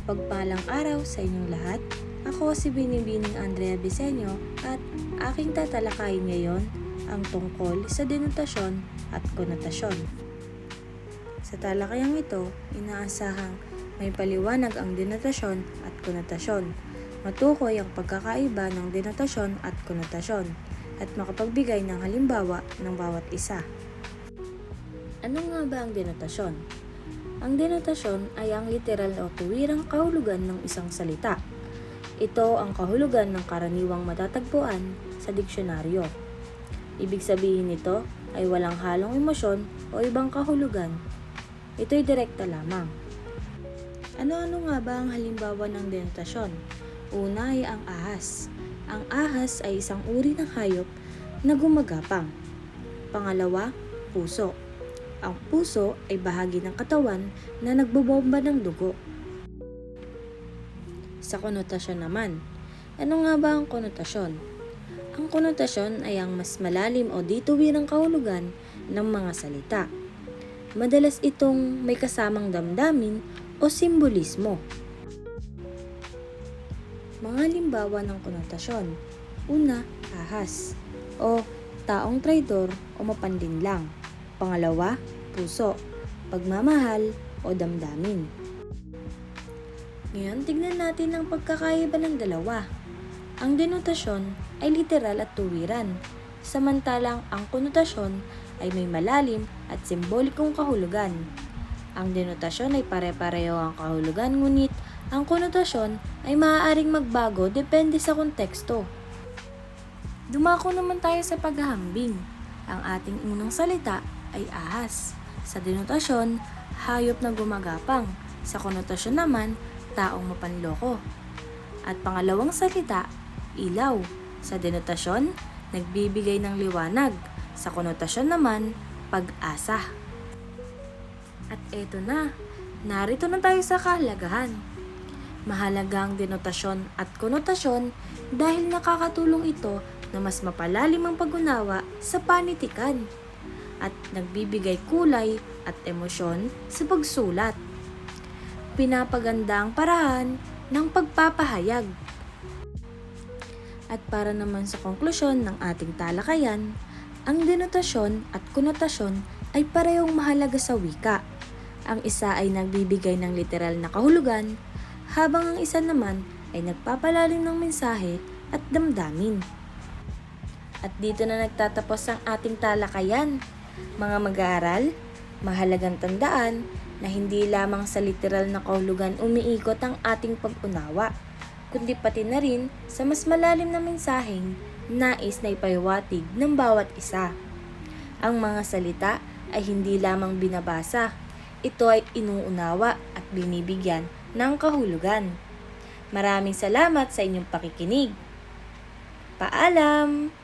Mapagpalang araw sa inyong lahat. Ako si Binibining Andrea Bisenyo at aking tatalakayin ngayon ang tungkol sa denotasyon at konotasyon. Sa talakayang ito, inaasahang may paliwanag ang denotasyon at konotasyon. Matukoy ang pagkakaiba ng denotasyon at konotasyon at makapagbigay ng halimbawa ng bawat isa. Ano nga ba ang denotasyon? Ang denotasyon ay ang literal o tuwirang kahulugan ng isang salita. Ito ang kahulugan ng karaniwang matatagpuan sa diksyonaryo. Ibig sabihin nito ay walang halong emosyon o ibang kahulugan. Ito'y direkta lamang. Ano-ano nga ba ang halimbawa ng denotasyon? Una ay ang ahas. Ang ahas ay isang uri ng hayop na gumagapang. Pangalawa, puso. Ang puso ay bahagi ng katawan na nagbobomba ng dugo. Sa konotasyon naman, ano nga ba ang konotasyon? Ang konotasyon ay ang mas malalim o dituwirang kahulugan ng mga salita. Madalas itong may kasamang damdamin o simbolismo. Mga halimbawa ng konotasyon. Una, ahas o taong traidor o mapandinlang. Pangalawa, puso, pagmamahal o damdamin. Ngayon, tignan natin ang pagkakaiba ng dalawa. Ang denotasyon ay literal at tuwiran, samantalang ang konotasyon ay may malalim at simbolikong kahulugan. Ang denotasyon ay pare-pareho ang kahulugan, ngunit ang konotasyon ay maaaring magbago depende sa konteksto. Dumako naman tayo sa paghahambing. Ang ating unang salita ay ahas. Sa denotasyon, hayop na gumagapang. Sa konotasyon naman, taong mapanloko. At pangalawang salita, ilaw. Sa denotasyon, nagbibigay ng liwanag. Sa konotasyon naman, pag-asa. At eto na, narito na tayo sa kahalagahan. Mahalaga ang denotasyon at konotasyon dahil nakakatulong ito na mas mapalalim ang pag-unawa sa panitikan at nagbibigay kulay at emosyon sa pagsulat. Pinapaganda ang paraan ng pagpapahayag. At para naman sa konklusyon ng ating talakayan, ang denotasyon at konotasyon ay parehong mahalaga sa wika. Ang isa ay nagbibigay ng literal na kahulugan, habang ang isa naman ay nagpapalalim ng mensahe at damdamin. At dito na nagtatapos ang ating talakayan. Mga mag-aaral, mahalagang tandaan na hindi lamang sa literal na kahulugan umiikot ang ating pag-unawa, kundi pati na rin sa mas malalim na mensaheng nais na ipahiwatig ng bawat isa. Ang mga salita ay hindi lamang binabasa, ito ay inuunawa at binibigyan ng kahulugan. Maraming salamat sa inyong pakikinig. Paalam!